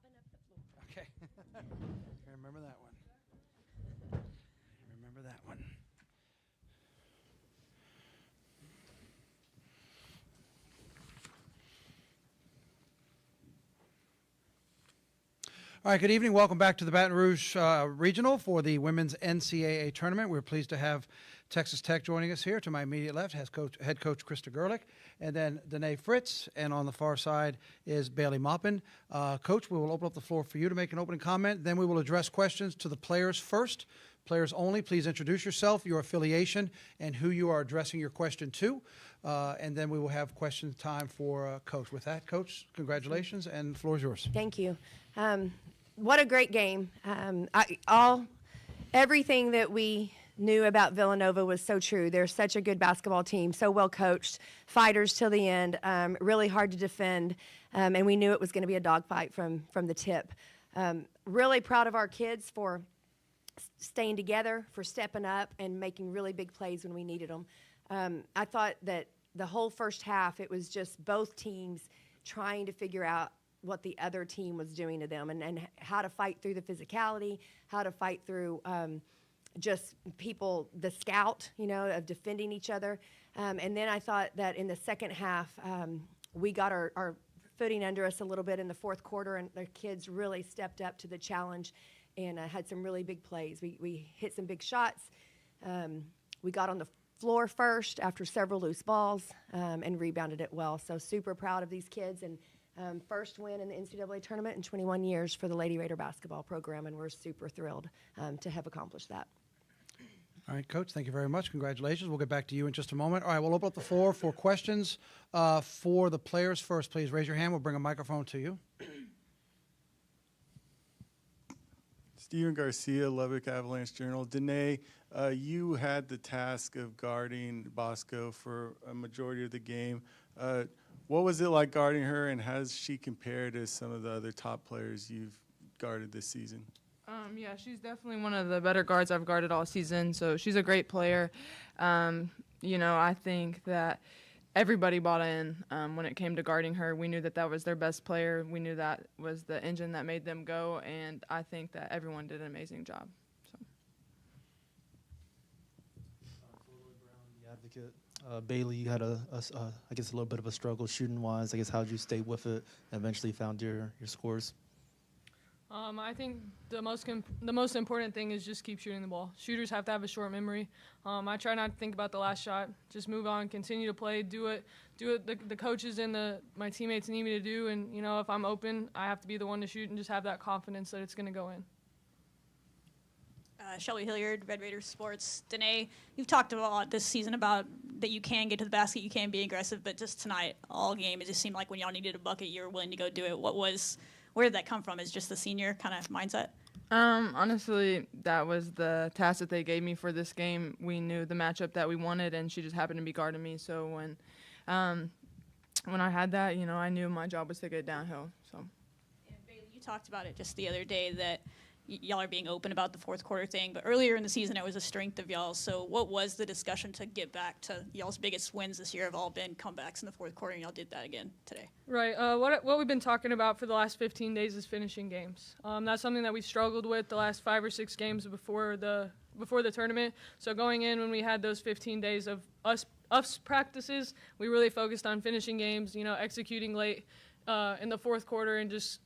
mopping up the floor. Okay. I remember that one. I remember that one. All right, good evening. Welcome back to the Baton Rouge Regional for the Women's NCAA Tournament. We're pleased to have Texas Tech joining us here. To my immediate left has head coach Krista Gerlich, and then Danae Fritz, and on the far side is Bailey Maupin. Coach, we will open up the floor for you to make an opening comment. Then we will address questions to the players first. Players only, please introduce yourself, your affiliation, and who you are addressing your question to. And then we will have question time for Coach. With that, Coach, congratulations, and the floor is yours. Thank you. What a great game. Everything that we knew about Villanova was so true. They're such a good basketball team, so well coached, fighters till the end, really hard to defend, and we knew it was going to be a dogfight from the tip. Really proud of our kids for staying together, for stepping up and making really big plays when we needed them. I thought that the whole first half, it was just both teams trying to figure out what the other team was doing to them and how to fight through the physicality, how to fight through just people, the scout, of defending each other. And then I thought that in the second half, we got our footing under us a little bit in the fourth quarter, and the kids really stepped up to the challenge and had some really big plays. We hit some big shots. We got on the floor first after several loose balls and rebounded it well. So super proud of these kids, and first win in the NCAA tournament in 21 years for the Lady Raider basketball program, and we're super thrilled to have accomplished that. All right, Coach, thank you very much. Congratulations. We'll get back to you in just a moment. All right, we'll open up the floor for questions for the players first. Please raise your hand. We'll bring a microphone to you. Steven Garcia, Lubbock Avalanche Journal. Danae, you had the task of guarding Bosco for a majority of the game. What was it like guarding her, and how does she compare to some of the other top players you've guarded this season? Yeah, she's definitely one of the better guards I've guarded all season, so she's a great player. I think that everybody bought in when it came to guarding her. We knew that was their best player. We knew that was the engine that made them go, and I think that everyone did an amazing job. So. The advocate. Bailey, you had I guess a little bit of a struggle shooting-wise. I guess how did you stay with it and eventually found your scores? I think the most important thing is just keep shooting the ball. Shooters have to have a short memory. I try not to think about the last shot. Just move on, continue to play, do it the coaches and my teammates need me to do. And if I'm open, I have to be the one to shoot and just have that confidence that it's going to go in. Shelby Hilliard, Red Raiders Sports. Danae, you've talked a lot this season about that you can get to the basket, you can be aggressive, but just tonight, all game, it just seemed like when y'all needed a bucket, you were willing to go do it. Where did that come from? Is just the senior kind of mindset? Honestly, that was the task that they gave me for this game. We knew the matchup that we wanted, and she just happened to be guarding me. So when I had that, I knew my job was to get downhill. So. And Bailey, you talked about it just the other day that y'all are being open about the fourth quarter thing, but earlier in the season it was a strength of y'all. So what was the discussion to get back to y'all's biggest wins this year have all been comebacks in the fourth quarter, and y'all did that again today? Right. What we've been talking about for the last 15 days is finishing games. That's something that we struggled with the last 5 or 6 games before the tournament. So going in when we had those 15 days of us practices, we really focused on finishing games, executing late in the fourth quarter and just,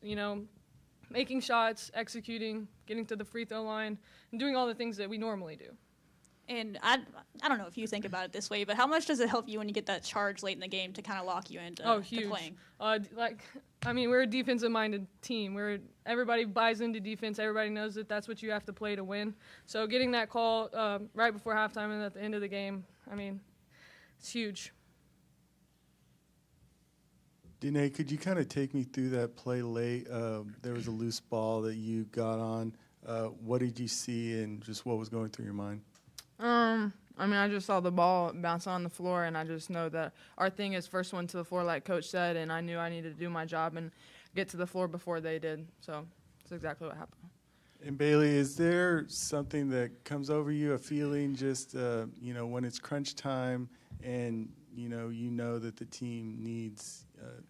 making shots, executing, getting to the free throw line, and doing all the things that we normally do. And I don't know if you think about it this way, but how much does it help you when you get that charge late in the game to kind of lock you into to playing? We're a defensive-minded team. Everybody buys into defense. Everybody knows that that's what you have to play to win. So getting that call right before halftime and at the end of the game, it's huge. Danae, could you kind of take me through that play late? There was a loose ball that you got on. What did you see, and just what was going through your mind? I just saw the ball bounce on the floor, and I just know that our thing is first one to the floor, like Coach said, and I knew I needed to do my job and get to the floor before they did. So that's exactly what happened. And Bailey, is there something that comes over you, a feeling just, when it's crunch time and, you know that the team needs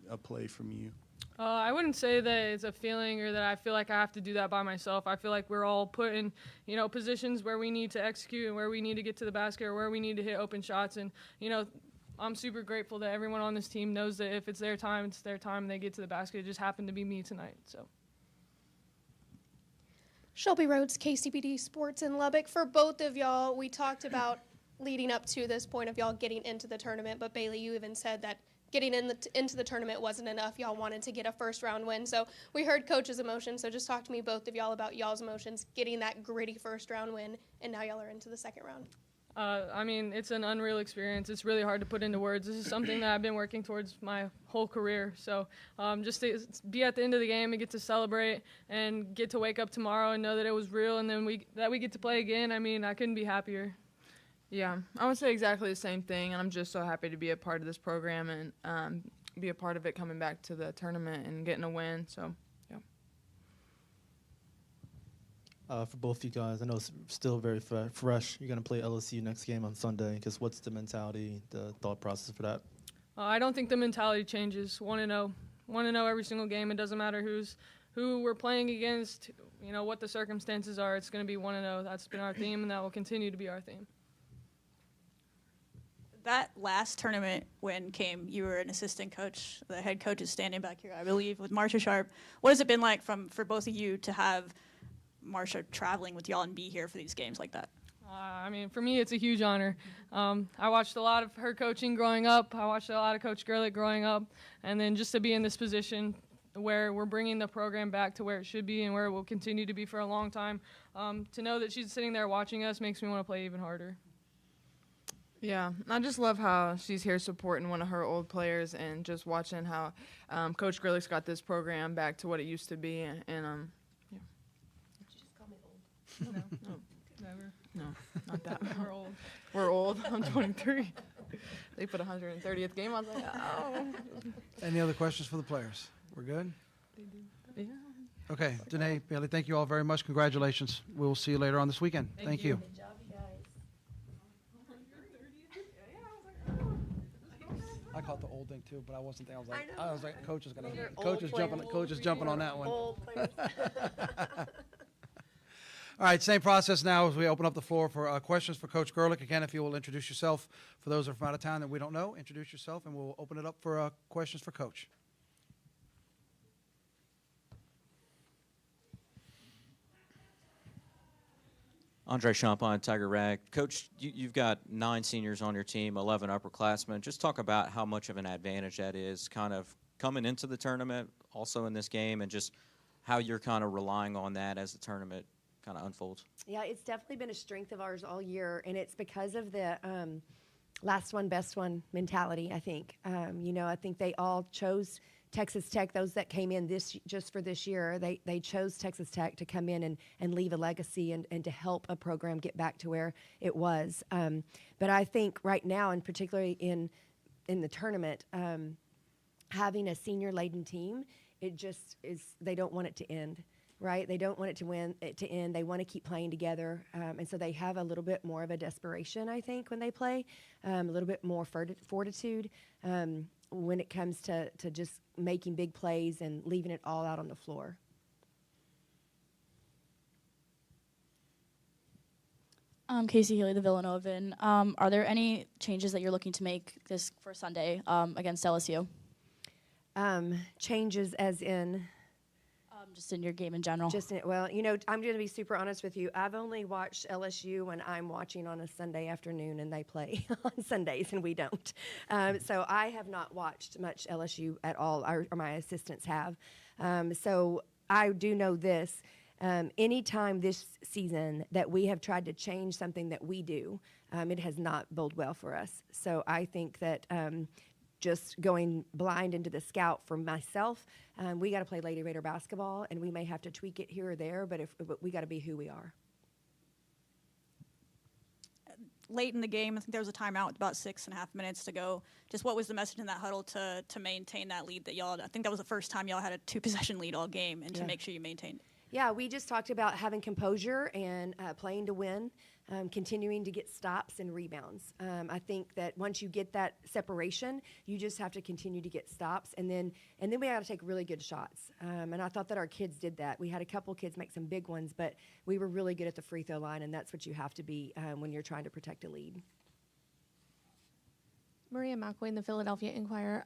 a play from you? I wouldn't say that it's a feeling or that I feel like I have to do that by myself. I feel like we're all put in, positions where we need to execute and where we need to get to the basket or where we need to hit open shots. And, I'm super grateful that everyone on this team knows that if it's their time, it's their time, and they get to the basket. It just happened to be me tonight, so. Shelby Rhodes, KCBD Sports in Lubbock. For both of y'all, we talked about leading up to this point of y'all getting into the tournament, but Bailey, you even said that getting into the tournament wasn't enough. Y'all wanted to get a first-round win. So we heard Coach's emotions, so just talk to me, both of y'all, about y'all's emotions, getting that gritty first-round win, and now y'all are into the second round. It's an unreal experience. It's really hard to put into words. This is something that I've been working towards my whole career. So just to be at the end of the game and get to celebrate and get to wake up tomorrow and know that it was real and then we get to play again, I couldn't be happier. Yeah, I would say exactly the same thing, and I'm just so happy to be a part of this program and be a part of it coming back to the tournament and getting a win. So, yeah. For both of you guys, I know it's still very fresh. You're going to play LSU next game on Sunday. Just what's the mentality, the thought process for that? I don't think the mentality changes. 1-0. 1-0 every single game. It doesn't matter who we're playing against, what the circumstances are. It's going to be 1-0. That's been our theme, and that will continue to be our theme. That last tournament when came, you were an assistant coach. The head coach is standing back here, I believe, with Marsha Sharp. What has it been like for both of you to have Marsha traveling with y'all and be here for these games like that? For me, it's a huge honor. I watched a lot of her coaching growing up. I watched a lot of Coach Gerlich growing up. And then just to be in this position where we're bringing the program back to where it should be and where it will continue to be for a long time, to know that she's sitting there watching us makes me want to play even harder. Yeah, I just love how she's here supporting one of her old players and just watching how Coach Gerlich's got this program back to what it used to be. And yeah. Did you just call me old? No, never. No, not that. We're old. We're old. I'm 23. They put 130th game. I was like, oh. Any other questions for the players? We're good? Yeah. Okay, Danae, Bailey, thank you all very much. Congratulations. We'll see you later on this weekend. Thank you. Good job, you guys. I caught the old thing too, but I wasn't there. I I was like, coach is gonna, These are coach is old jumping, players. coach is jumping on that one. Old players. All right, same process now as we open up the floor for questions for Coach Gerlich. Again, if you will introduce yourself. For those that are from out of town that we don't know, introduce yourself, and we'll open it up for questions for Coach. Andre Champagne, Tiger Rag. Coach, you've got 9 seniors on your team, 11 upperclassmen. Just talk about how much of an advantage that is kind of coming into the tournament, also in this game, and just how you're kind of relying on that as the tournament kind of unfolds. Yeah, it's definitely been a strength of ours all year, and it's because of the last one, best one mentality, I think. I think they all chose Texas Tech. Those that came in just for this year, they chose Texas Tech to come in and leave a legacy and to help a program get back to where it was. But I think right now, and particularly in the tournament, having a senior-laden team, it just is, they don't want it to end. Right, they don't want it to end. They want to keep playing together, and so they have a little bit more of a desperation, I think, when they play, a little bit more fortitude when it comes to just making big plays and leaving it all out on the floor. Casey Healy, the Villanovan. Are there any changes that you're looking to make this for Sunday against LSU? Changes as in? Just in your game in general. I'm going to be super honest with you. I've only watched LSU when I'm watching on a Sunday afternoon and they play on Sundays and we don't. So I have not watched much LSU at all, or my assistants have. So I do know this. Anytime this season that we have tried to change something that we do, it has not bode well for us. So I think that just going blind into the scout for myself, we got to play Lady Raider basketball, and we may have to tweak it here or there, but we got to be who we are. Late in the game, I think there was a timeout with about 6.5 minutes to go. Just what was the message in that huddle to maintain that lead that y'all, I think that was the first time y'all had a 2-possession lead all game, and to make sure you maintained it? Yeah, we just talked about having composure and playing to win, continuing to get stops and rebounds. I think that once you get that separation, you just have to continue to get stops, and then we got to take really good shots. And I thought that our kids did that. We had a couple kids make some big ones, but we were really good at the free throw line, and that's what you have to be when you're trying to protect a lead. Maria McWay in the Philadelphia Inquirer.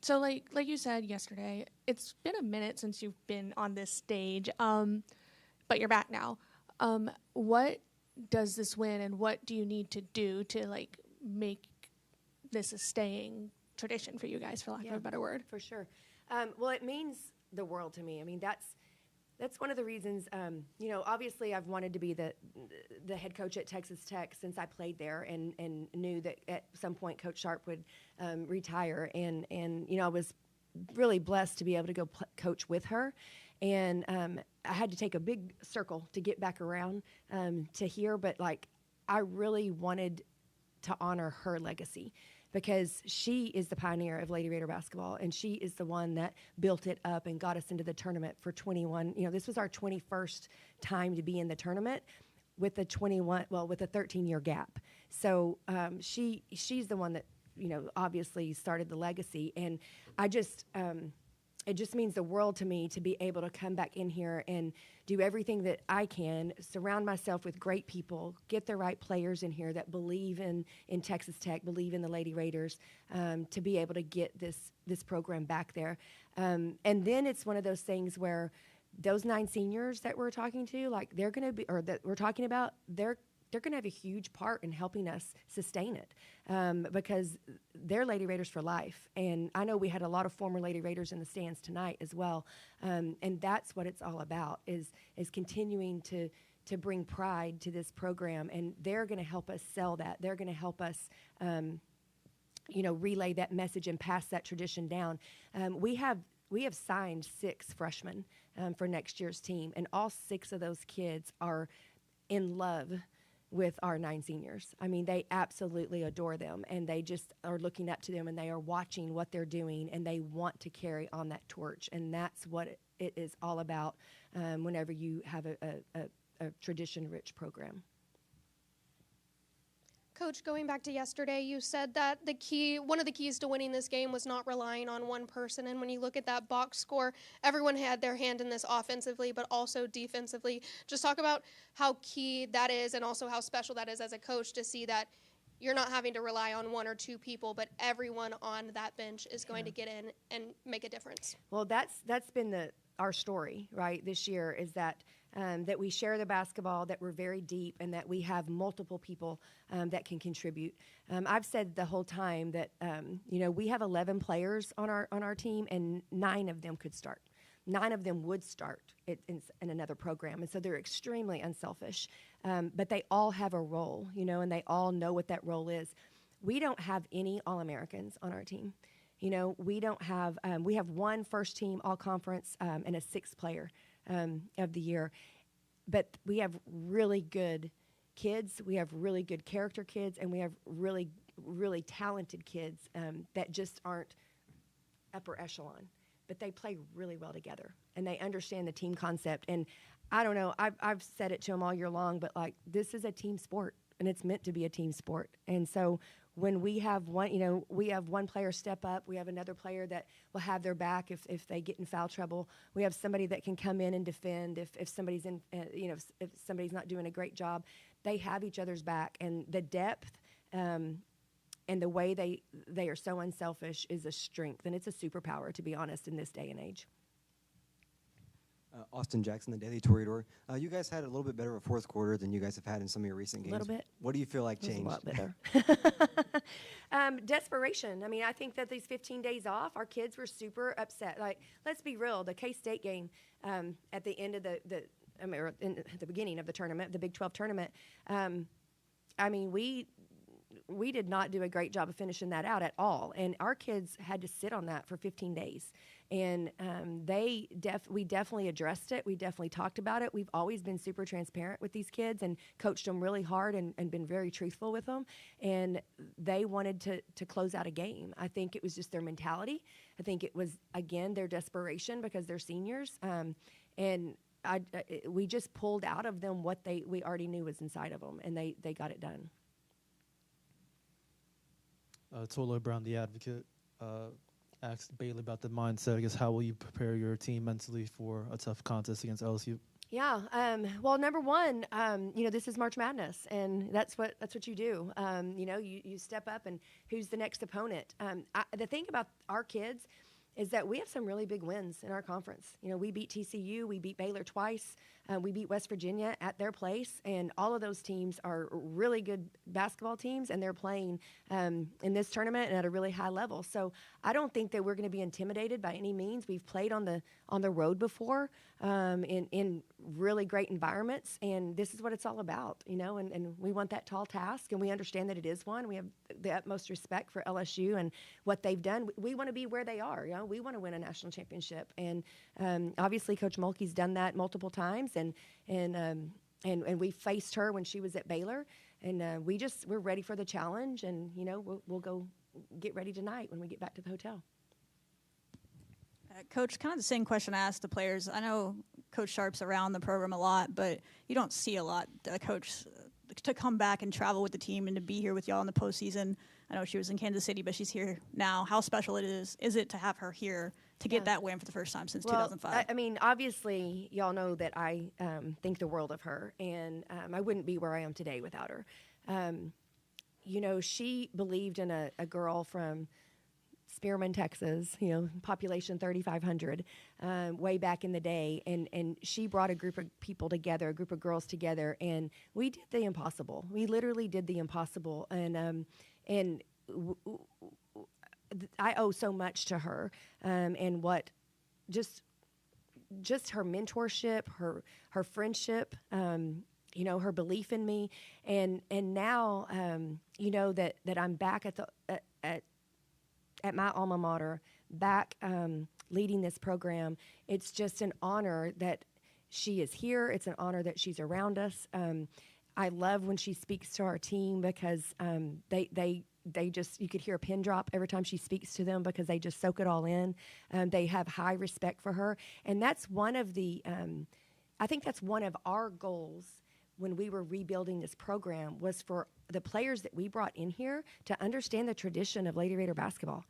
So like you said yesterday, it's been a minute since you've been on this stage, but you're back now. What does this win, and what do you need to do to like make this a staying tradition for you guys, for lack of a better word? For sure. Well, it means the world to me. I mean, that's one of the reasons, obviously I've wanted to be the head coach at Texas Tech since I played there, and knew that at some point Coach Sharp would retire. And I was really blessed to be able to go coach with her. And I had to take a big circle to get back around to here. But, I really wanted to honor her legacy, because she is the pioneer of Lady Raider basketball, and she is the one that built it up and got us into the tournament for 21. This was our 21st time to be in the tournament with a 13-year gap. So she's the one that, obviously started the legacy. And it just means the world to me to be able to come back in here and do everything that I can, surround myself with great people, get the right players in here that believe in Texas Tech, believe in the Lady Raiders, to be able to get this program back there. And then it's one of those things where those 9 seniors that we're talking to, they're going to be, or that we're talking about, they're going to have a huge part in helping us sustain it, because they're Lady Raiders for life. And I know we had a lot of former Lady Raiders in the stands tonight as well. And that's what it's all about, is continuing to bring pride to this program. And they're going to help us sell that. They're going to help us, relay that message and pass that tradition down. We have signed 6 freshmen for next year's team, and all 6 of those kids are in love with our 9 seniors. I mean, they absolutely adore them, and they just are looking up to them, and they are watching what they're doing, and they want to carry on that torch. And that's what it is all about whenever you have a tradition-rich program. Coach, going back to yesterday, you said that one of the keys to winning this game was not relying on one person. And when you look at that box score, everyone had their hand in this offensively, but also defensively. Just talk about how key that is, and also how special that is as a coach to see that you're not having to rely on 1 or 2 people, but everyone on that bench is going to get in and make a difference. Well, that's been our story, right, this year, is that we share the basketball, that we're very deep, and that we have multiple people that can contribute. I've said the whole time that we have 11 players on our team, and 9 of them could start. 9 of them would start in another program, and so they're extremely unselfish. But they all have a role, and they all know what that role is. We don't have any All-Americans on our team. We don't have. We have 1 first-team All-Conference and a 6th player of the year, but we have really good kids. We have really good character kids, and we have really, really talented kids that just aren't upper echelon, but they play really well together, and they understand the team concept. And I don't know, I've said it to them all year long, but this is a team sport, and it's meant to be a team sport. And so when we have one player step up, we have another player that will have their back if they get in foul trouble. We have somebody that can come in and defend if somebody's if somebody's not doing a great job. They have each other's back, and the depth and the way they are so unselfish is a strength, and it's a superpower, to be honest, in this day and age. Austin Jackson, the Daily Toreador. You guys had a little bit better of a 4th quarter than you guys have had in some of your recent games. A little bit. What do you feel like changed? A lot better. Desperation. I mean, I think that these 15 days off, our kids were super upset. Let's be real. The K-State game at the end of or in the beginning of the tournament, the Big 12 tournament, we did not do a great job of finishing that out at all. And our kids had to sit on that for 15 days. And we definitely addressed it. We definitely talked about it. We've always been super transparent with these kids and coached them really hard and been very truthful with them. And they wanted to close out a game. I think it was just their mentality. I think it was, again, their desperation because they're seniors. And we just pulled out of them what we already knew was inside of them, and they got it done. Tolo Brown, the advocate, asked Bailey about the mindset. I guess, how will you prepare your team mentally for a tough contest against LSU? Yeah. Well, number one, this is March Madness, and that's what you do. You step up, and who's the next opponent? The thing about our kids is that we have some really big wins in our conference. We beat TCU, we beat Baylor twice, we beat West Virginia at their place, and all of those teams are really good basketball teams, and they're playing in this tournament and at a really high level. So I don't think that we're going to be intimidated by any means. We've played on the road before in really great environments, and this is what it's all about, and we want that tall task, and we understand that it is one. We have the utmost respect for LSU and what they've done. We want to be where they are. We want to win a national championship, and obviously Coach Mulkey's done that multiple times, and we faced her when she was at Baylor, and we're ready for the challenge, and we'll go get ready tonight when we get back to the hotel. Coach, kind of the same question I asked the players. I know Coach Sharp's around the program a lot, but you don't see a lot, Coach, to come back and travel with the team and to be here with y'all in the postseason. I know she was in Kansas City, but she's here now. How special is it to have her here to get that win for the first time since 2005? I mean, obviously, y'all know that I think the world of her, and I wouldn't be where I am today without her. She believed in a girl from Spearman, Texas, population 3,500, way back in the day. And she brought a group of people together, a group of girls together, and we did the impossible. We literally did the impossible. And I owe so much to her, and what just her mentorship, her friendship, her belief in me. And now, that I'm back at my alma mater, back leading this program. It's just an honor that she is here. It's an honor that she's around us. I love when she speaks to our team because they just, you could hear a pin drop every time she speaks to them because they just soak it all in. They have high respect for her. And that's one of I think that's one of our goals when we were rebuilding this program, was for the players that we brought in here to understand the tradition of Lady Raider basketball,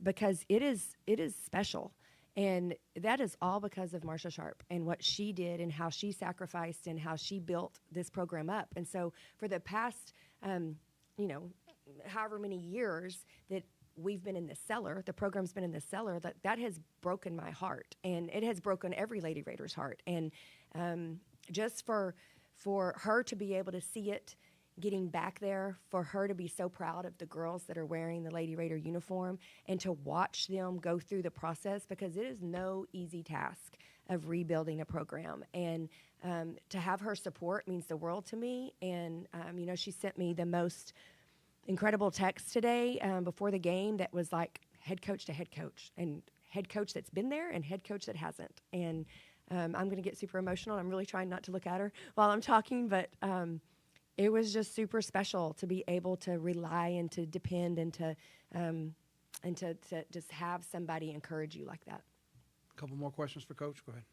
because it is special. And that is all because of Marsha Sharp and what she did and how she sacrificed and how she built this program up. And so for the past, however many years that we've been in the cellar, the program's been in the cellar, that has broken my heart. And it has broken every Lady Raider's heart. And just for her to be able to see it getting back there, for her to be so proud of the girls that are wearing the Lady Raider uniform, and to watch them go through the process, because it is no easy task of rebuilding a program. And to have her support means the world to me. And, she sent me the most incredible text today before the game that was like head coach to head coach, and head coach that's been there and head coach that hasn't. And I'm going to get super emotional. I'm really trying not to look at her while I'm talking, but it was just super special to be able to rely and to depend and to just have somebody encourage you like that. A couple more questions for Coach. Go ahead.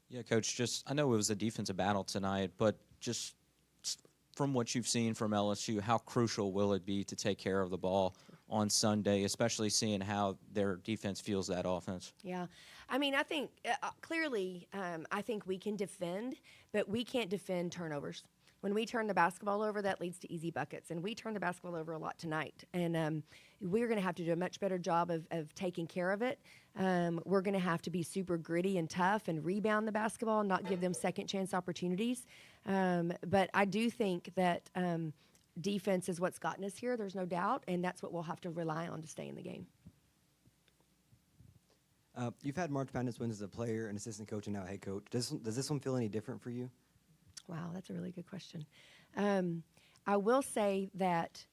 Yeah, Coach, I know it was a defensive battle tonight, but just from what you've seen from LSU, how crucial will it be to take care of the ball on Sunday, especially seeing how their defense feels that offense? Yeah. I mean, I think clearly I think we can defend, but we can't defend turnovers. When we turn the basketball over, that leads to easy buckets, and we turn the basketball over a lot tonight. And we're going to have to do a much better job of taking care of it. We're going to have to be super gritty and tough and rebound the basketball and not give them second chance opportunities. But I do think that defense is what's gotten us here, there's no doubt, and that's what we'll have to rely on to stay in the game. You've had March Madness wins as a player, an assistant coach, and now a head coach. Does this one feel any different for you? Wow, that's a really good question. I will say that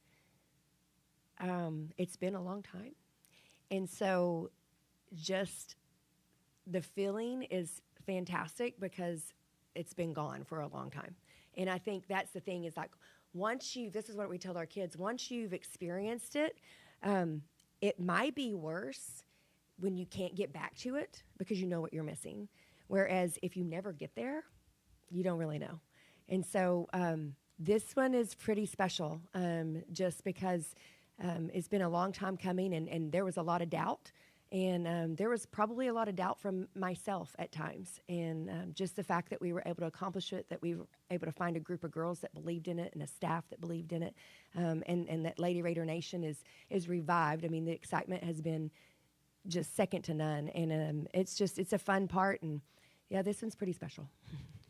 it's been a long time. And so just the feeling is fantastic because it's been gone for a long time. And I think that's the thing, is like, this is what we tell our kids, once you've experienced it, it might be worse when you can't get back to it because you know what you're missing. Whereas if you never get there, you don't really know. And so this one is pretty special just because it's been a long time coming, and there was a lot of doubt. And there was probably a lot of doubt from myself at times. And just the fact that we were able to accomplish it, that we were able to find a group of girls that believed in it and a staff that believed in it, and that Lady Raider Nation is revived. I mean, the excitement has been just second to none. And it's a fun part. And, yeah, this one's pretty special.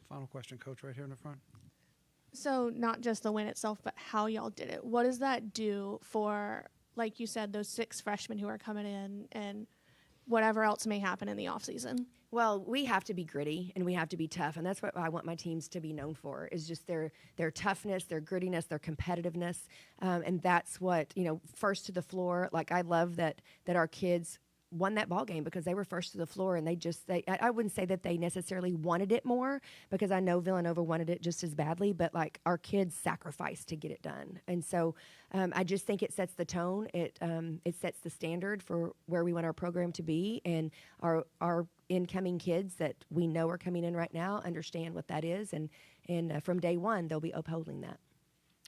Final question, Coach, right here in the front. So not just the win itself, but how y'all did it. What does that do for, like you said, those 6 freshmen who are coming in and whatever else may happen in the offseason? Well, we have to be gritty and we have to be tough, and that's what I want my teams to be known for, is just their toughness, their grittiness, their competitiveness, and that's what, first to the floor. Like, I love that our kids won that ball game because they were first to the floor, and I wouldn't say that they necessarily wanted it more, because I know Villanova wanted it just as badly, but like, our kids sacrificed to get it done. And so I just think it sets the tone. It sets the standard for where we want our program to be, and our incoming kids that we know are coming in right now understand what that is, and from day one they'll be upholding that.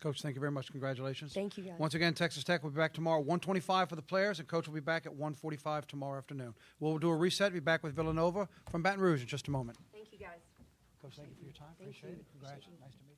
Coach, thank you very much. Congratulations. Thank you, guys. Once again, Texas Tech will be back tomorrow, 1:25 for the players, and Coach will be back at 1:45 tomorrow afternoon. We'll do a reset. Be back with Villanova from Baton Rouge in just a moment. Thank you, guys. Coach, thank you for your time. Appreciate it. Congratulations. Nice to meet you.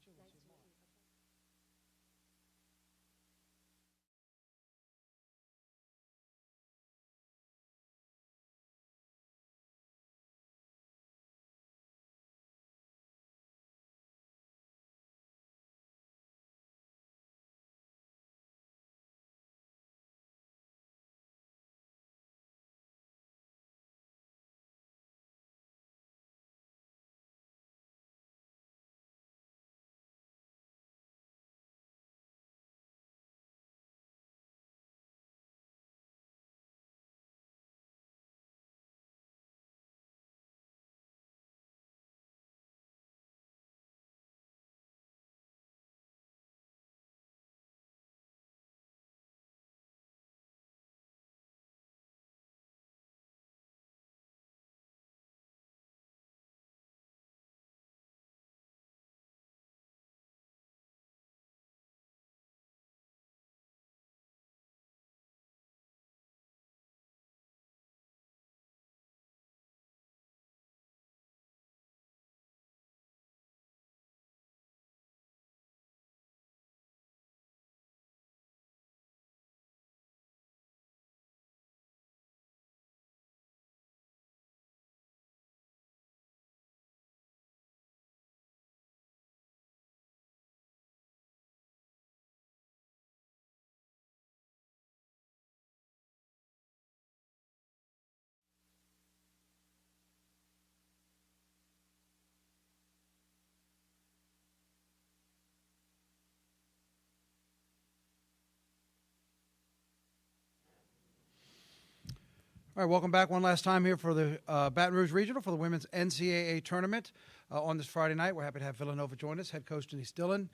All right, welcome back one last time here for the Baton Rouge Regional for the Women's NCAA Tournament on this Friday night. We're happy to have Villanova join us. Head coach Denise Dillon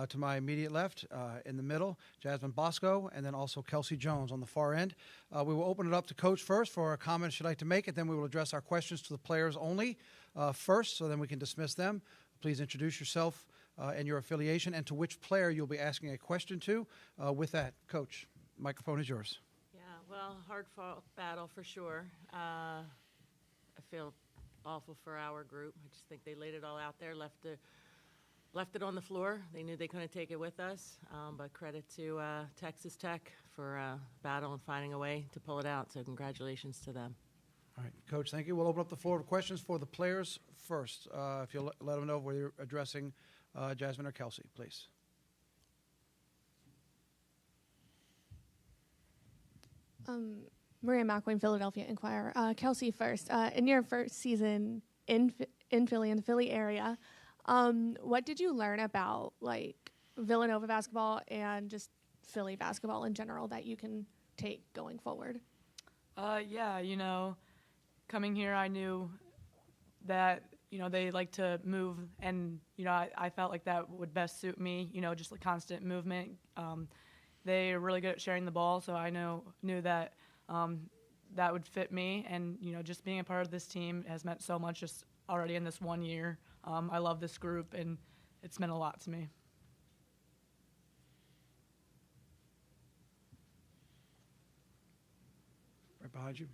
to my immediate left, in the middle, Jasmine Bosco, and then also Kelsey Jones on the far end. We will open it up to Coach first for a comment she'd like to make, and then we will address our questions to the players only first, so then we can dismiss them. Please introduce yourself and your affiliation, and to which player you'll be asking a question to. With that, Coach, microphone is yours. Well, hard-fought battle for sure. I feel awful for our group. I just think they laid it all out there, left it on the floor. They knew they couldn't take it with us, but credit to Texas Tech for battle and finding a way to pull it out. So congratulations to them. All right, Coach, thank you. We'll open up the floor for questions for the players first. If you'll let them know whether you're addressing Jasmine or Kelsey, please. Maria McWayne, Philadelphia Inquirer. Kelsey first. In your first season in Philly, in the Philly area, what did you learn about Villanova basketball and just Philly basketball in general that you can take going forward? Coming here, I knew that they like to move, and I felt like that would best suit me. Just like constant movement. They are really good at sharing the ball, so I knew that that would fit me. And just being a part of this team has meant so much, just already in this 1 year. I love this group, and it's meant a lot to me. Right behind you.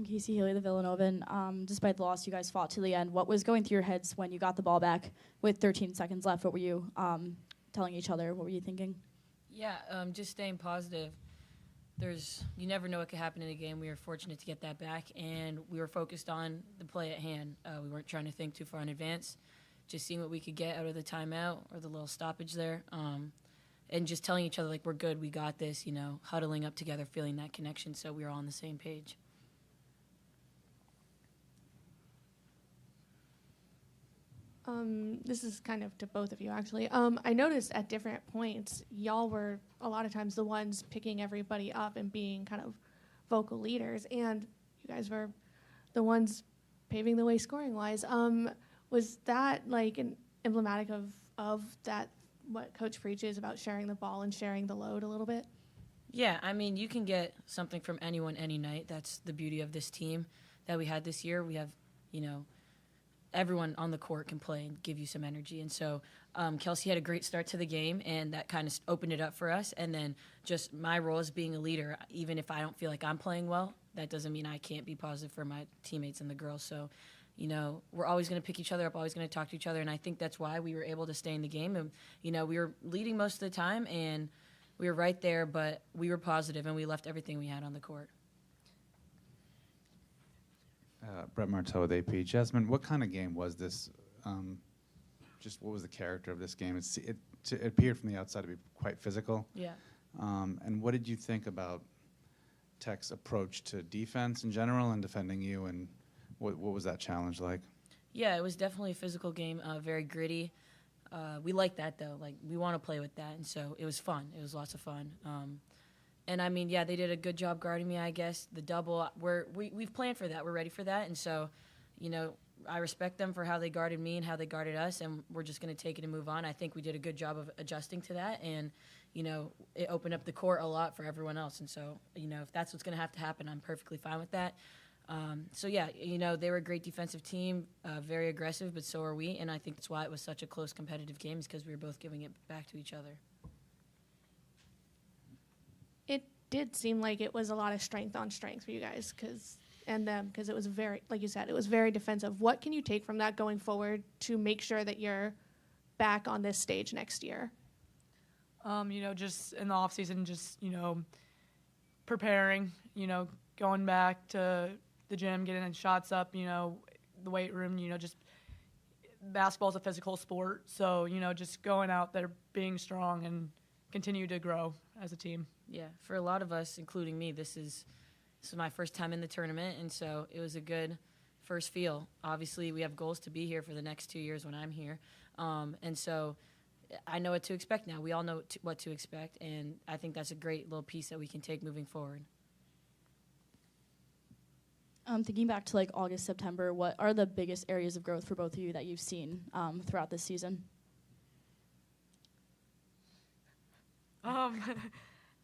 Casey Haley, the Villanovan. Despite the loss, you guys fought to the end. What was going through your heads when you got the ball back with 13 seconds left? What were you telling each other? What were you thinking? Yeah, just staying positive. You never know what could happen in a game. We were fortunate to get that back, and we were focused on the play at hand. We weren't trying to think too far in advance, just seeing what we could get out of the timeout or the little stoppage there, and just telling each other, like, we're good, we got this, huddling up together, feeling that connection so we were all on the same page. This is kind of to both of you, actually. I noticed at different points, y'all were a lot of times the ones picking everybody up and being kind of vocal leaders, and you guys were the ones paving the way scoring-wise. Was that like an emblematic of that, what Coach preaches about sharing the ball and sharing the load a little bit? Yeah, I mean, you can get something from anyone any night. That's the beauty of this team that we had this year. We have, everyone on the court can play and give you some energy. And so Kelsey had a great start to the game, and that kind of opened it up for us. And then just my role as being a leader, even if I don't feel like I'm playing well, that doesn't mean I can't be positive for my teammates and the girls. So, we're always going to pick each other up, always going to talk to each other. And I think that's why we were able to stay in the game. And, we were leading most of the time, and we were right there, but we were positive, and we left everything we had on the court. Brett Marteau with AP. Jasmine, what kind of game was this? Just what was the character of this game? It appeared from the outside to be quite physical. Yeah. And what did you think about Tech's approach to defense in general and defending you, and what was that challenge like? Yeah, it was definitely a physical game, very gritty. We like that, though. Like, we want to play with that, and so it was fun. It was lots of fun. And, I mean, yeah, they did a good job guarding me, I guess. The double, we've planned for that. We're ready for that. And so, I respect them for how they guarded me and how they guarded us, and we're just going to take it and move on. I think we did a good job of adjusting to that, and, it opened up the court a lot for everyone else. And so, if that's what's going to have to happen, I'm perfectly fine with that. So, yeah, they were a great defensive team, very aggressive, but so are we. And I think that's why it was such a close competitive game, is because we were both giving it back to each other. It did seem like it was a lot of strength on strength for you guys, because it was very, like you said, it was very defensive. What can you take from that going forward to make sure that you're back on this stage next year? Just in the off season, just preparing, going back to the gym, getting shots up, the weight room, just basketball's a physical sport, so just going out there, being strong, and continue to grow as a team. Yeah, for a lot of us, including me, this is my first time in the tournament, and so it was a good first feel. Obviously, we have goals to be here for the next 2 years when I'm here, and so I know what to expect now. We all know what to expect, and I think that's a great little piece that we can take moving forward. Thinking back to August, September, what are the biggest areas of growth for both of you that you've seen throughout this season?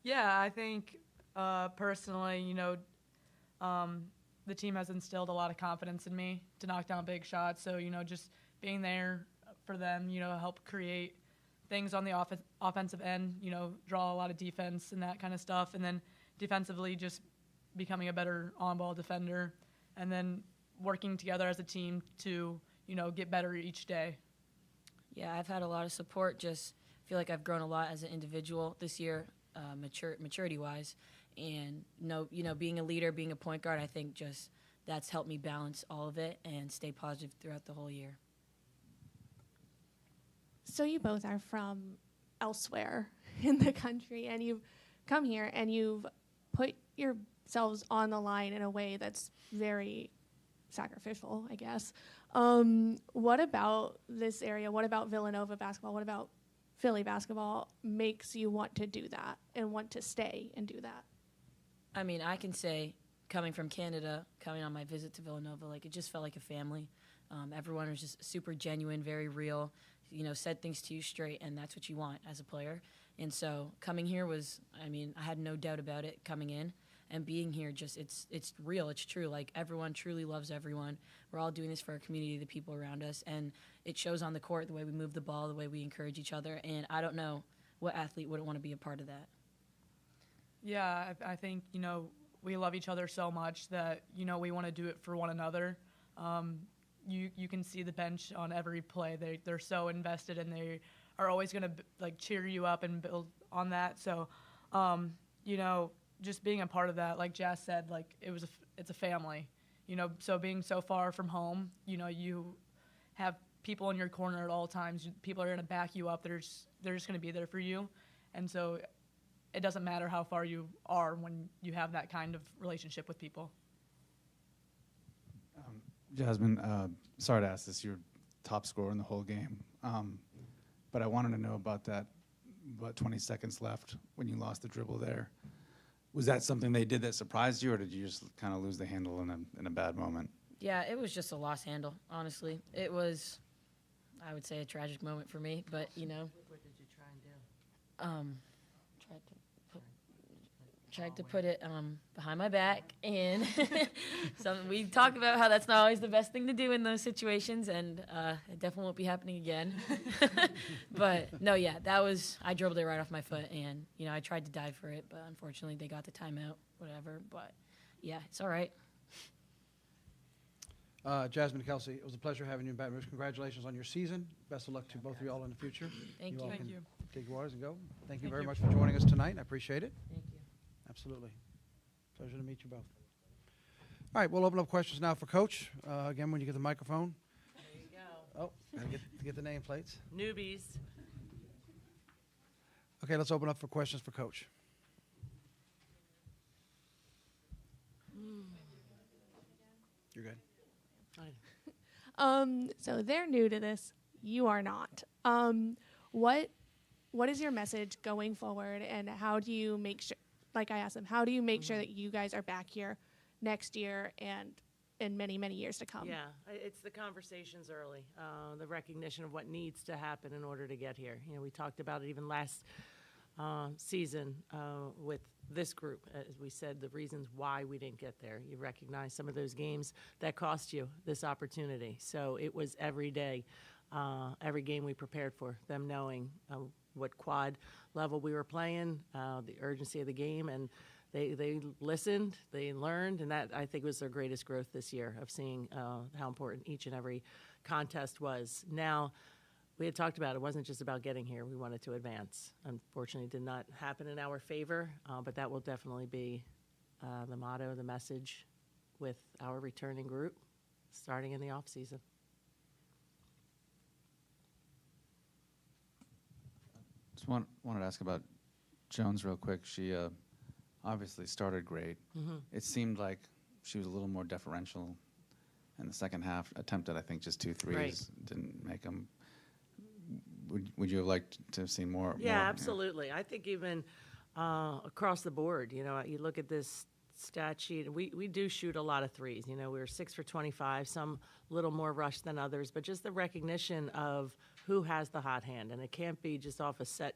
Yeah, I think personally, the team has instilled a lot of confidence in me to knock down big shots. So, just being there for them, help create things on the offensive end, draw a lot of defense and that kind of stuff. And then defensively, just becoming a better on-ball defender, and then working together as a team to, get better each day. Yeah, I've had a lot of support. Just feel like I've grown a lot as an individual this year, maturity-wise, and being a leader, being a point guard, I think just that's helped me balance all of it and stay positive throughout the whole year. So you both are from elsewhere in the country, and you've come here and you've put yourselves on the line in a way that's very sacrificial, I guess. What about this area? What about Villanova basketball? What about Philly basketball makes you want to do that and want to stay and do that? I mean, I can say, coming from Canada, coming on my visit to Villanova, it just felt like a family. Everyone was just super genuine, very real, said things to you straight, and that's what you want as a player. And so coming here was, I had no doubt about it coming in. and being here, just it's real, it's true. Like, everyone truly loves everyone. We're all doing this for our community, the people around us, and it shows on the court, the way we move the ball, the way we encourage each other, and I don't know what athlete wouldn't want to be a part of that. Yeah, I think, we love each other so much that, we want to do it for one another. You can see the bench on every play. They're so invested, and they are always going to cheer you up and build on that. So, just being a part of that, like Jazz said, it's a family. So being so far from home, you have people in your corner at all times. People are going to back you up. They're just going to be there for you, and so it doesn't matter how far you are when you have that kind of relationship with people. Jasmine, sorry to ask this, you're top scorer in the whole game, but I wanted to know about that, 20 seconds left when you lost the dribble there. Was that something they did that surprised you, or did you just kind of lose the handle in a bad moment? Yeah, it was just a lost handle, honestly. It was, I would say, a tragic moment for me, but, What did you try and do? Tried to put it behind my back, and we talked about how that's not always the best thing to do in those situations, and it definitely won't be happening again. But no, yeah, I dribbled it right off my foot, and I tried to dive for it, but unfortunately they got the timeout, whatever. But yeah, it's all right. Jasmine, Kelsey, it was a pleasure having you in Baton Rouge. Congratulations on your season. Best of luck to both of you all in the future. Thank you. All Thank can you. take your waters and go. Thank you very much for joining us tonight. I appreciate it. Thank you. Absolutely. Pleasure to meet you both. All right, we'll open up questions now for Coach. Again, when you get the microphone. There you go. Oh, gotta get the nameplates. Newbies. Okay, let's open up for questions for Coach. You're good. So they're new to this. You are not. What is your message going forward, and how do you make sure, like I asked them, how do you make sure that you guys are back here next year and in many, many years to come? Yeah, it's the conversations early, the recognition of what needs to happen in order to get here. We talked about it even last season with this group. As we said, the reasons why we didn't get there. You recognize some of those games that cost you this opportunity. So it was every day, every game we prepared for, them knowing what quad level we were playing, the urgency of the game, and they listened, they learned, and that, I think, was their greatest growth this year, of seeing how important each and every contest was. Now, we had talked about it wasn't just about getting here. We wanted to advance. Unfortunately, it did not happen in our favor, but that will definitely be the motto, the message with our returning group starting in the off season. Just wanted to ask about Jones real quick. She obviously started great. Mm-hmm. It seemed like she was a little more deferential in the second half. Attempted, I think, just 2 threes. Right. Didn't make them. Would you have liked to have seen more? Yeah, more, absolutely. I think even across the board, you look at this stat sheet, we do shoot a lot of threes. We were 6 for 25, some a little more rushed than others, but just the recognition of who has the hot hand, and it can't be just off a set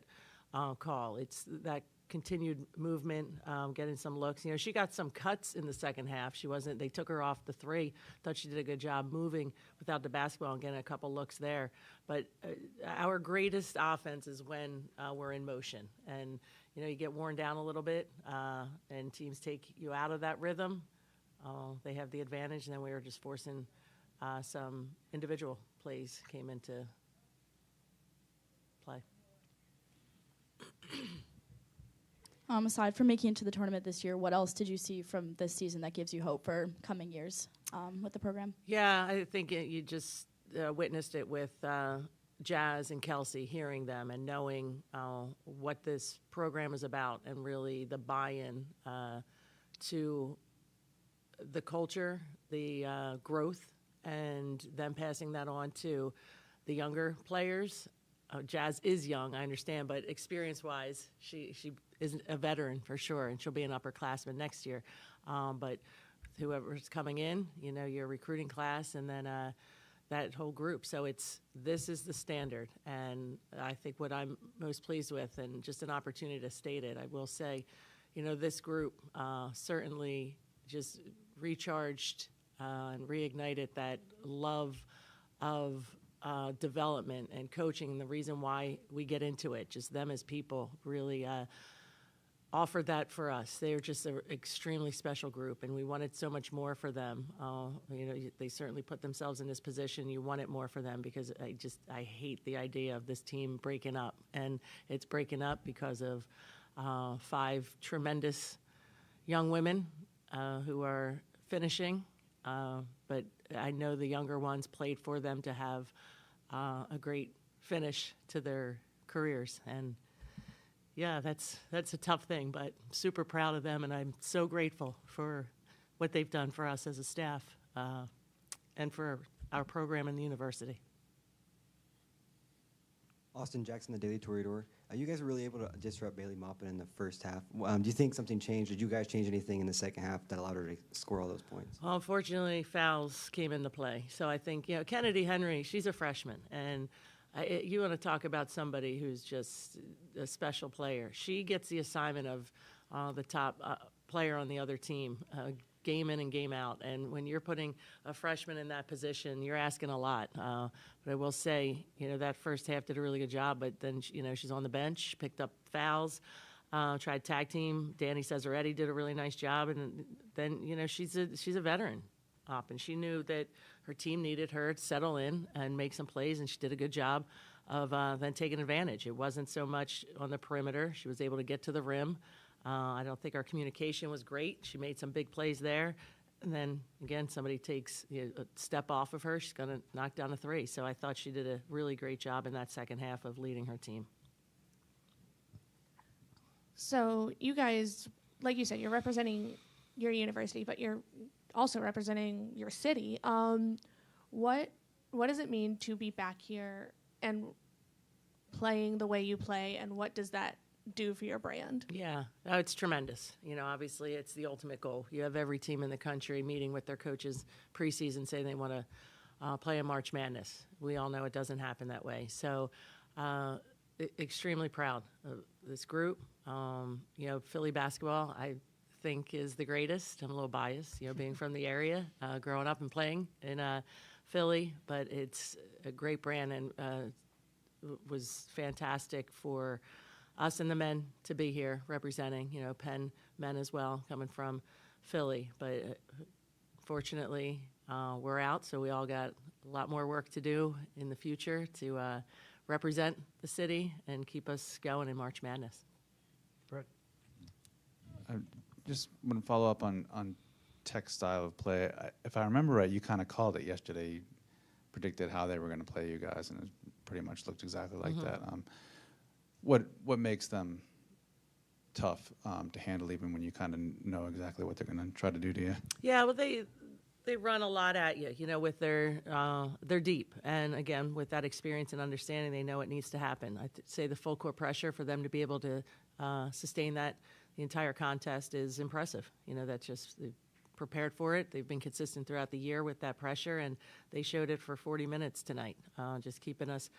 call. It's that continued movement, getting some looks. She got some cuts in the second half. They took her off the three. Thought she did a good job moving without the basketball and getting a couple looks there. But our greatest offense is when we're in motion. And, you get worn down a little bit, and teams take you out of that rhythm. They have the advantage, and then we were just forcing some individual plays came into play. Aside from making it to the tournament this year, what else did you see from this season that gives you hope for coming years with the program? Yeah, I think you just witnessed it with Jazz and Kelsey, hearing them and knowing what this program is about, and really the buy-in to the culture, the growth, and them passing that on to the younger players. Jazz is young, I understand, but experience-wise, she is a veteran for sure, and she'll be an upperclassman next year. But whoever's coming in, your recruiting class, and then that whole group. So this is the standard, and I think what I'm most pleased with, and just an opportunity to state it, I will say, this group certainly just recharged and reignited that love of development and coaching, and the reason why we get into it. Just them as people really offered that for us. They were just an extremely special group, and we wanted so much more for them. They certainly put themselves in this position. You want it more for them because I hate the idea of this team breaking up, and it's breaking up because of 5 tremendous young women who are finishing. But I know the younger ones played for them to have a great finish to their careers. And yeah, that's a tough thing, but super proud of them, and I'm so grateful for what they've done for us as a staff and for our program in the university. Austin Jackson, the Daily Toreador. You guys were really able to disrupt Bailey Maupin in the first half. Do you think something changed? Did you guys change anything in the second half that allowed her to score all those points? Well, unfortunately, fouls came into play. So I think, Kennedy Henry, she's a freshman. And you want to talk about somebody who's just a special player. She gets the assignment of the top player on the other team, game in and game out. And when you're putting a freshman in that position, you're asking a lot. But I will say, that first half did a really good job. But then, she's on the bench, picked up fouls, tried tag team. Danny Cesaretti did a really nice job. And then, she's a veteran. And she knew that her team needed her to settle in and make some plays, and she did a good job of then taking advantage. It wasn't so much on the perimeter. She was able to get to the rim. I don't think our communication was great. She made some big plays there. And then, again, somebody takes a step off of her, she's going to knock down a 3. So I thought she did a really great job in that second half of leading her team. So you guys, like you said, you're representing your university, but you're also representing your city. What does it mean to be back here and playing the way you play, and what does that do for your brand? Yeah, it's tremendous. Obviously it's the ultimate goal. You have every team in the country meeting with their coaches preseason saying they want to play in March Madness. We all know it doesn't happen that way. So extremely proud of this group. Philly basketball, I think, is the greatest. I'm a little biased, being from the area, growing up and playing in Philly, but it's a great brand, and was fantastic for us and the men to be here representing, Penn men as well, coming from Philly. But fortunately, we're out, so we all got a lot more work to do in the future to represent the city and keep us going in March Madness. Brett? I just want to follow up on Tech's style of play. If I remember right, you kind of called it yesterday. You predicted how they were going to play you guys, and it pretty much looked exactly like that. What makes them tough to handle, even when you kind of know exactly what they're going to try to do to you? Yeah, well, they run a lot at you, with they're deep. And again, with that experience and understanding, they know it needs to happen. I'd say the full court pressure for them to be able to sustain that the entire contest is impressive. That's just they've prepared for it. They've been consistent throughout the year with that pressure, and they showed it for 40 minutes tonight, just keeping us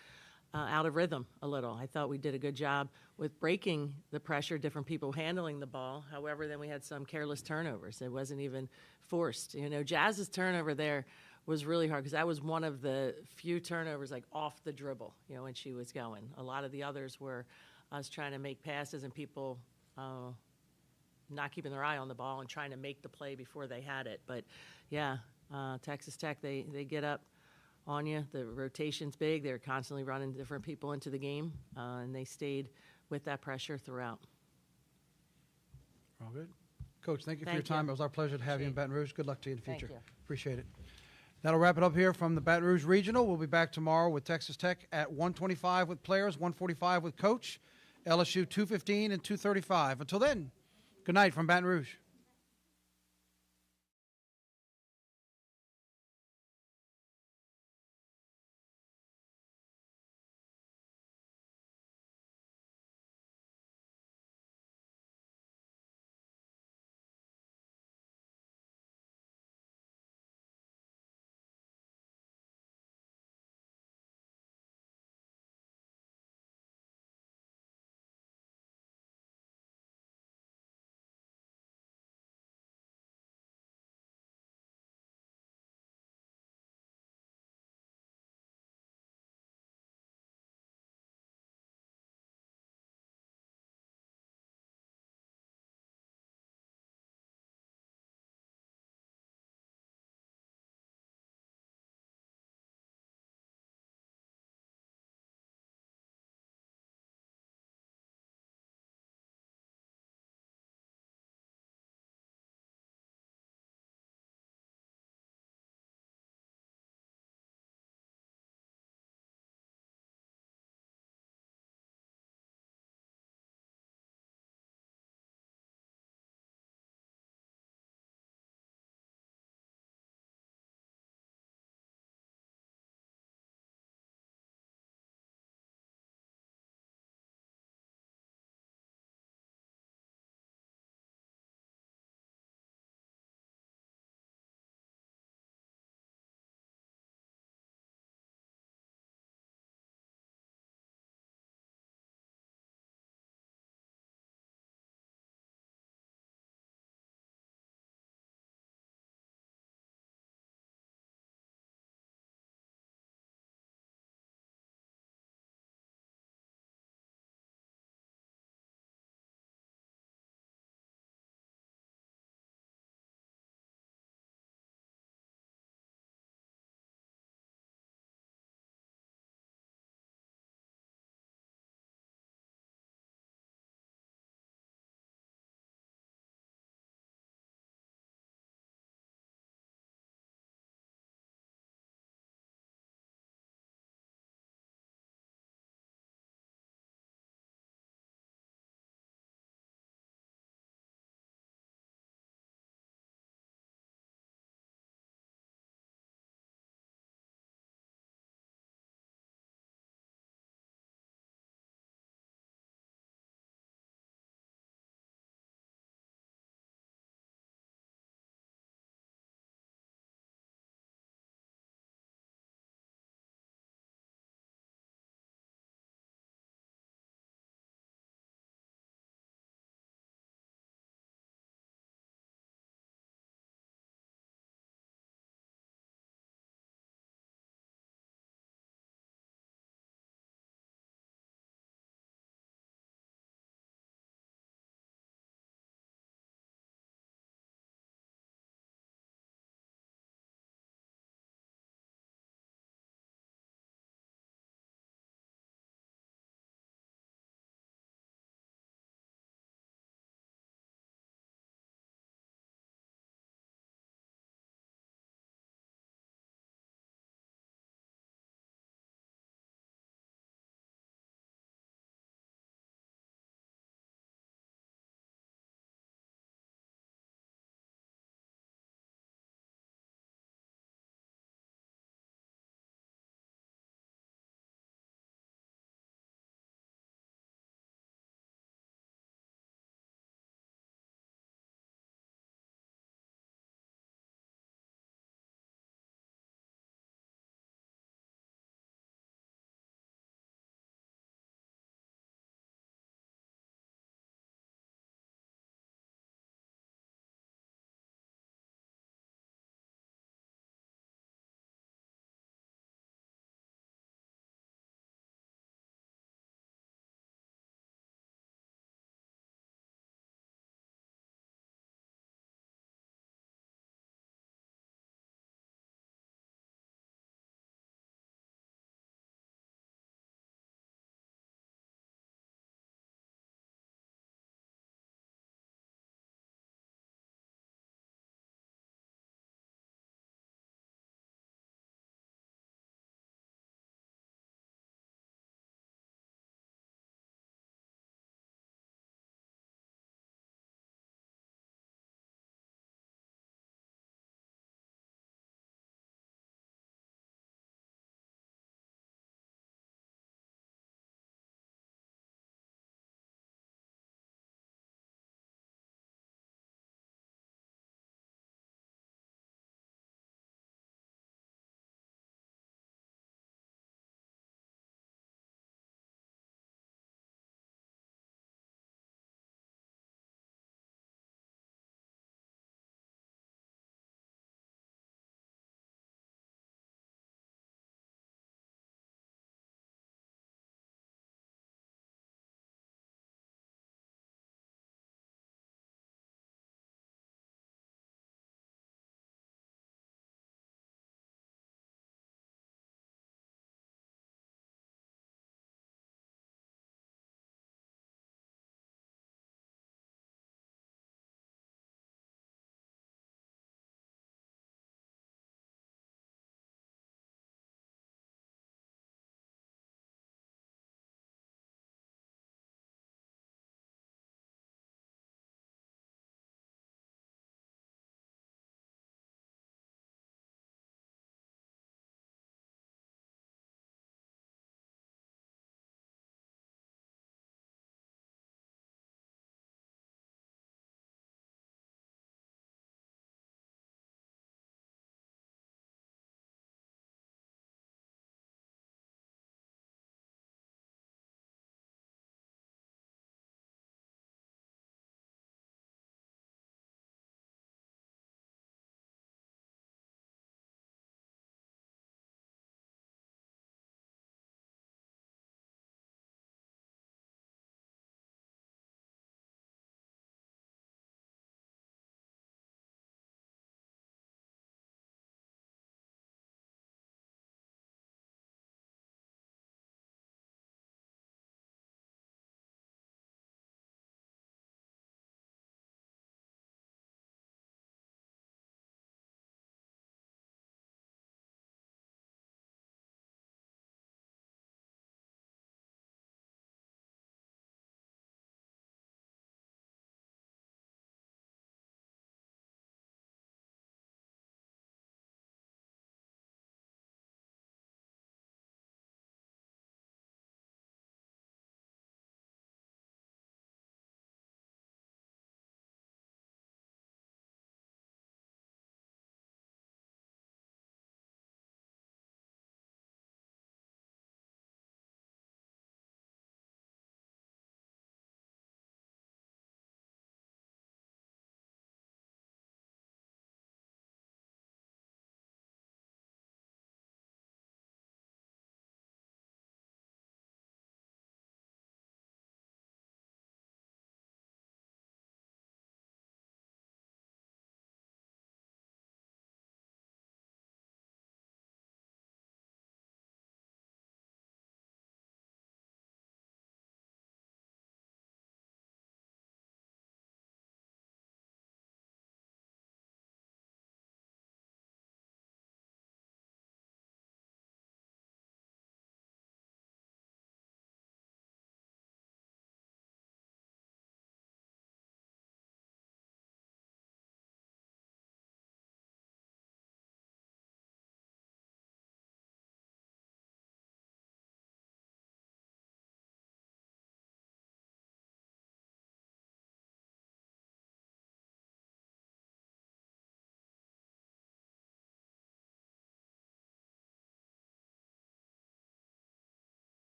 out of rhythm a little. I thought we did a good job with breaking the pressure, different people handling the ball. However, then we had some careless turnovers. It wasn't even forced. Jazz's turnover there was really hard because that was one of the few turnovers like off the dribble, when she was going. A lot of the others were us trying to make passes and people not keeping their eye on the ball and trying to make the play before they had it. But, yeah, Texas Tech, they get up on you. The rotation's big. They're constantly running different people into the game, and they stayed with that pressure throughout. All good. Coach, thank you for your time. It was our pleasure to have you in Baton Rouge. Good luck to you in the future. Thank you. Appreciate it. That'll wrap it up here from the Baton Rouge Regional. We'll be back tomorrow with Texas Tech at 1:25 with players, 1:45 with coach, LSU 2:15 and 2:35. Until then, good night from Baton Rouge.